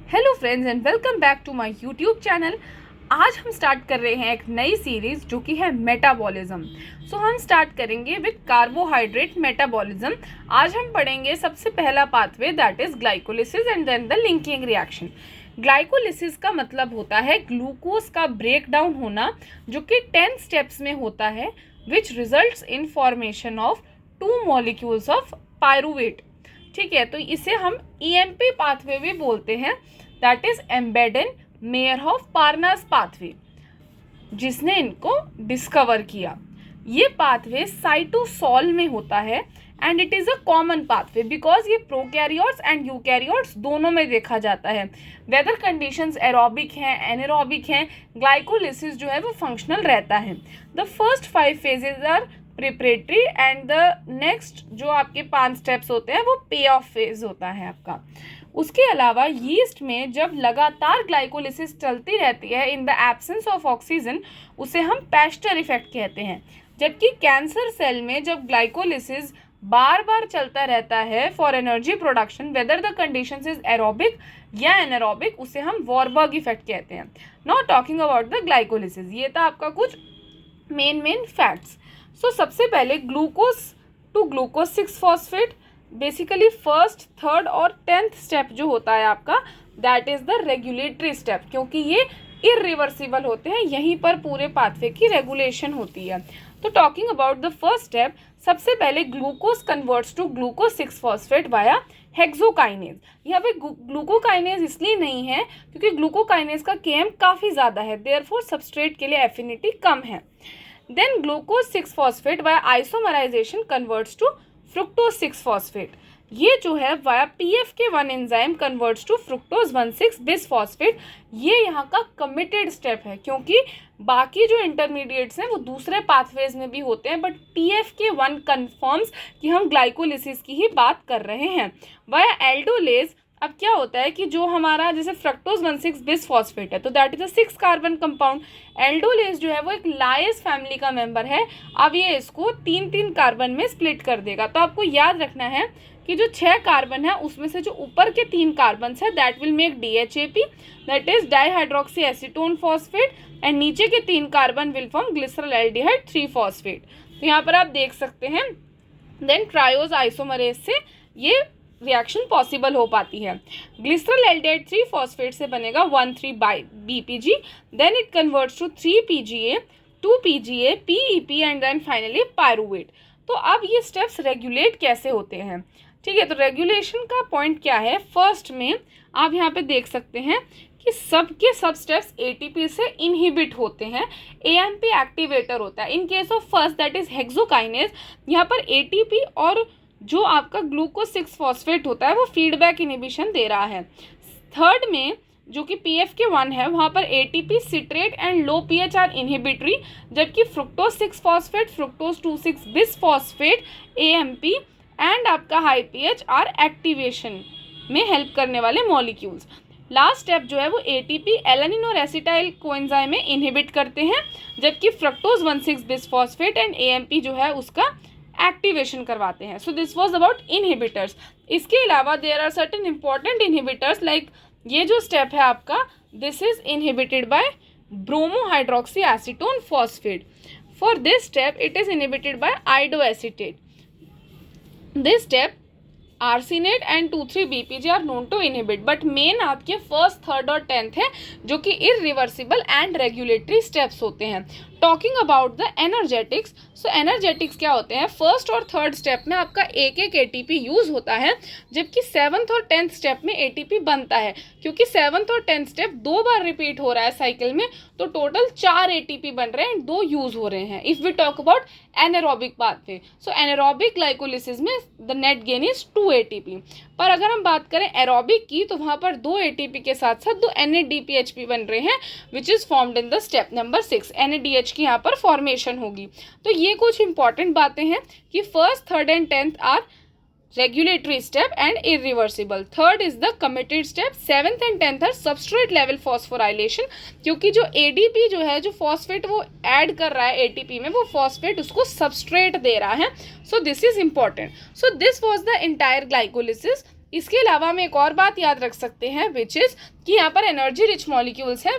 Hello friends and welcome back to my YouTube channel. आज हम start कर रहे हैं एक नई सीरीज जो कि है मेटाबॉलिज्म। हम स्टार्ट करेंगे विद कार्बोहाइड्रेट मेटाबॉलिज्म। आज हम पढ़ेंगे सबसे पहला pathway that is glycolysis and then the linking reaction. Glycolysis का मतलब होता है ग्लूकोज का ब्रेक डाउन होना, जो कि 10 स्टेप्स में होता है, which results in formation of 2 molecules of pyruvate. ठीक है, तो इसे हम ईएमपी पाथवे भी बोलते हैं, दैट इज एम्बेडेन मेयरहॉफ पार्नास पाथवे, जिसने इनको डिस्कवर किया। ये पाथवे साइटोसॉल में होता है and it is a common pathway because ये प्रोकैरियोट्स एंड यूकैरियोट्स दोनों में देखा जाता है। वेदर कंडीशंस एरोबिक हैं, एनारोबिक हैं, ग्लाइकोलिसिस जो है वो फंक्शनल रहता है। The first 5 phases are preparatory and the next जो आपके 5 स्टेप्स होते हैं वो पे ऑफ फेज होता है आपका। उसके अलावा यीस्ट में जब लगातार ग्लाइकोलिसिस चलती रहती है in the absence of oxygen, उसे हम पैस्चर इफेक्ट कहते हैं। जबकि कैंसर सेल में जब ग्लाइकोलिसिस बार बार चलता रहता है for energy production, whether the conditions is aerobic या एनारोबिक, उसे हम वॉरबर्ग इफेक्ट कहते हैं। Not talking about the glycolysis. ये था आपका कुछ मेन फैक्ट्स। सबसे पहले glucose to glucose 6 phosphate, basically first, third और 10th स्टेप जो होता है आपका, that is the regulatory step, क्योंकि ये इरिवर्सिबल होते हैं, यहीं पर पूरे पाथवे की रेगुलेशन होती है। तो talking about the first step, सबसे पहले glucose converts to glucose 6 phosphate via hexokinase. यहाँ पे ग्लूकोकाइनेज इसलिए नहीं है क्योंकि ग्लूकोकाइनेज का केएम काफ़ी ज़्यादा है, देयरफॉर सबस्ट्रेट के लिए एफिनिटी कम है। Then glucose 6 phosphate via isomerization converts to fructose 6 phosphate. ये जो है via PFK1 enzyme converts to fructose 1,6 bisphosphate। ये यहाँ का committed step है, क्योंकि बाकी जो इंटरमीडिएट्स हैं वो दूसरे पाथवेज में भी होते हैं, बट PFK1 कन्फर्म्स कि हम ग्लाइकोलिसिस की ही बात कर रहे हैं। via एल्डोलेज, अब क्या होता है कि जो हमारा जैसे फ्रक्टोज 1,6 बिसफॉस्फेट है, तो that is a 6 carbon compound. Aldolase जो है वो एक लाइस फैमिली का मेंबर है। अब ये इसको 3-3 कार्बन में स्प्लिट कर देगा। तो आपको याद रखना है कि जो 6 कार्बन है उसमें से जो ऊपर के 3 कार्बन है that will make DHAP, that is dihydroxy acetone phosphate, and नीचे के 3 carbon will form glycerol aldehyde 3 phosphate. तो यहाँ पर आप देख सकते हैं देन ट्रायोज आइसोमरेज से ये रिएक्शन पॉसिबल हो पाती है। ग्लिसरल एल्डिहाइड 3 फॉस्फेट से बनेगा 1,3 BPG, then it converts to 3 PGA, 2 PGA, PEP and then finally pyruvate. तो अब ये स्टेप्स रेगुलेट कैसे होते हैं? ठीक है, तो रेगुलेशन का पॉइंट क्या है? फर्स्ट में आप यहाँ पे देख सकते हैं कि सबके सब स्टेप्स ATP से इनहिबिट होते हैं, AMP एक्टिवेटर होता है। In case of first that is hexokinase, यहाँ पर ATP और जो आपका ग्लूकोज 6 फॉस्फेट होता है वो फीडबैक इनहिबिशन दे रहा है। थर्ड में जो कि PFK1 है, वहाँ पर ATP, citrate and low pH are inhibitory, जबकि fructose 6 phosphate, fructose 2,6 bisphosphate, AMP and आपका हाई pH आर एक्टिवेशन में हेल्प करने वाले मॉलिक्यूल्स। लास्ट स्टेप जो है वो ATP एलानिन और एसिटाइल कोएंजाइम में इनहिबिट करते हैं, जबकि फ्रुक्टोज 1,6 बिसफॉस्फेट एंड AMP जो है उसका एक्टिवेशन करवाते हैं। So this was about inhibitors. इसके अलावा there are certain important inhibitors, like ये जो स्टेप है आपका, this is inhibited by bromohydroxy acetone phosphate. For this step it is inhibited by iodoacetate. This step arsenate and 2,3 BPG are known to inhibit, but main आपके first, third और 10th है जो कि irreversible and regulatory steps होते हैं। Talking about the energetics, energetics क्या होते हैं? फर्स्ट और थर्ड स्टेप में आपका एक ATP यूज होता है, जबकि 7th और 10th स्टेप में ATP बनता है। क्योंकि 7th और 10th स्टेप 2 बार रिपीट हो रहा है साइकिल में, तो टोटल 4 ATP बन रहे हैं एंड 2 यूज हो रहे हैं। If we talk about anaerobic pathway, anaerobic glycolysis में the net gain is 2 ATP। पर अगर हम बात करें एरोबिक की, तो वहाँ पर 2 ATP के साथ साथ 2 NADPHP बन रहे हैं, which is formed in the step number 6। NADH की यहाँ पर फॉर्मेशन होगी। तो ये कुछ इंपॉर्टेंट बातें हैं कि first, third and 10th are regulatory step and irreversible. Third is the committed step. 7th and 10th are substrate level phosphorylation, क्योंकि जो ADP जो है, जो फॉस्फेट वो ऐड कर रहा है ATP में, वो फॉस्फेट उसको सबस्ट्रेट दे रहा है. So this is important. So this was the entire glycolysis. इसके अलावा हम एक और बात याद रख सकते हैं विच इज़ कि यहाँ पर एनर्जी रिच मॉलिक्यूल्स हैं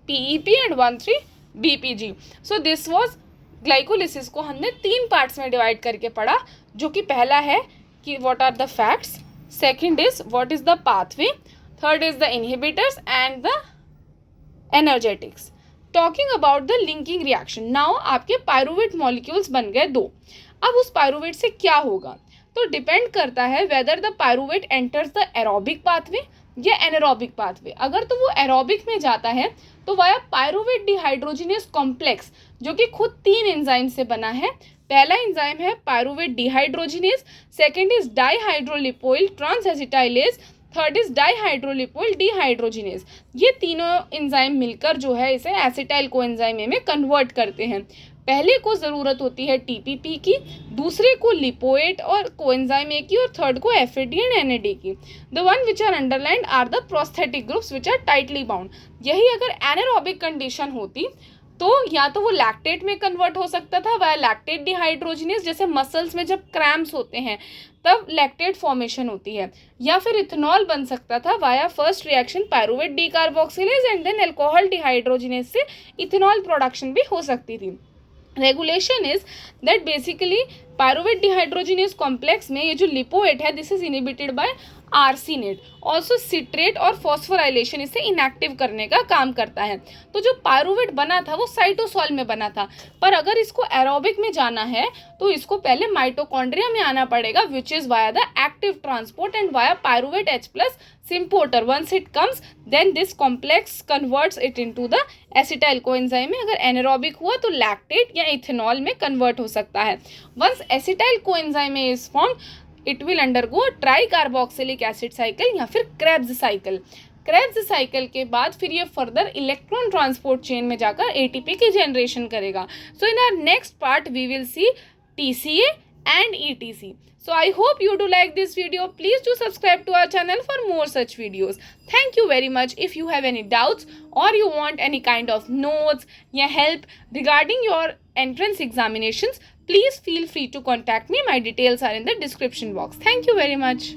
PEP and 1,3 BPG. So this was glycolysis को हमने 3 पार्ट्स में डिवाइड करके पढ़ा, जो कि पहला है कि what are the facts, second is what is the pathway, third is the inhibitors and the energetics. Talking about the linking reaction, now आपके पायरुवेट मॉलिक्यूल्स बन गए 2. अब उस पायरुवेट से क्या होगा, तो डिपेंड करता है whether the pyruvate enters the aerobic pathway या एनारोबिक पाथवे. अगर तो वो एरोबिक में जाता है तो वाया पायरुवेट डिहाइड्रोजिनेस कॉम्प्लेक्स, जो कि खुद 3 एंजाइम से बना है. पहला एंजाइम है pyruvate dehydrogenase, second is dihydrolipoyl transacetylase, third is dihydrolipoyl dehydrogenase. ये तीनों एंजाइम मिलकर जो है इसे एसिटाइल कोएंजाइम में कन्वर्ट करते हैं. पहले को ज़रूरत होती है TPP की, दूसरे को लिपोएट और कोएंजाइम ए की, और थर्ड को FAD एंड NAD की. The one which are underlined are the prosthetic groups which are tightly bound. यही अगर एनारोबिक कंडीशन होती तो या तो वो लैक्टेट में कन्वर्ट हो सकता था वाया लैक्टेट डिहाइड्रोजिनेस, जैसे मसल्स में जब क्रैम्प्स होते हैं तब लैक्टेट फॉर्मेशन होती है, या फिर इथेनॉल बन सकता था via first reaction pyruvate decarboxylase and then alcohol dehydrogenase से इथेनॉल प्रोडक्शन भी हो सकती थी. Regulation is that basically pyruvate dehydrogenase complex में ये जो लिपोएट है this is inhibited by arsenate. Also citrate और फॉस्फोराइलेशन इसे इनएक्टिव करने का काम करता है. तो जो पायरुवेट बना था वो साइटोसॉल में बना था, पर अगर इसको एरोबिक में जाना है तो इसको पहले माइटोकॉन्ड्रिया में आना पड़ेगा which is via the active transport and via pyruvate H+ symporter. Once it comes then this complex converts it into the acetyl coenzyme में. अगर एनारोबिक हुआ तो लैक्टेट या इथेनॉल में कन्वर्ट हो सकता है. Once acetyl coenzyme is formed it will undergo tricarboxylic acid cycle या फिर क्रेब्स साइकिल. क्रेब्स साइकिल के बाद फिर ये फर्दर इलेक्ट्रॉन ट्रांसपोर्ट चेन में जाकर ATP की जनरेशन करेगा. So in our next part we will see TCA and ETC. So I hope you do like this video. Please do subscribe to our channel for more such videos. Thank you very much. If you have any doubts or you want any kind of notes या help regarding your entrance examinations, please feel free to contact me. My details are in the description box. Thank you very much.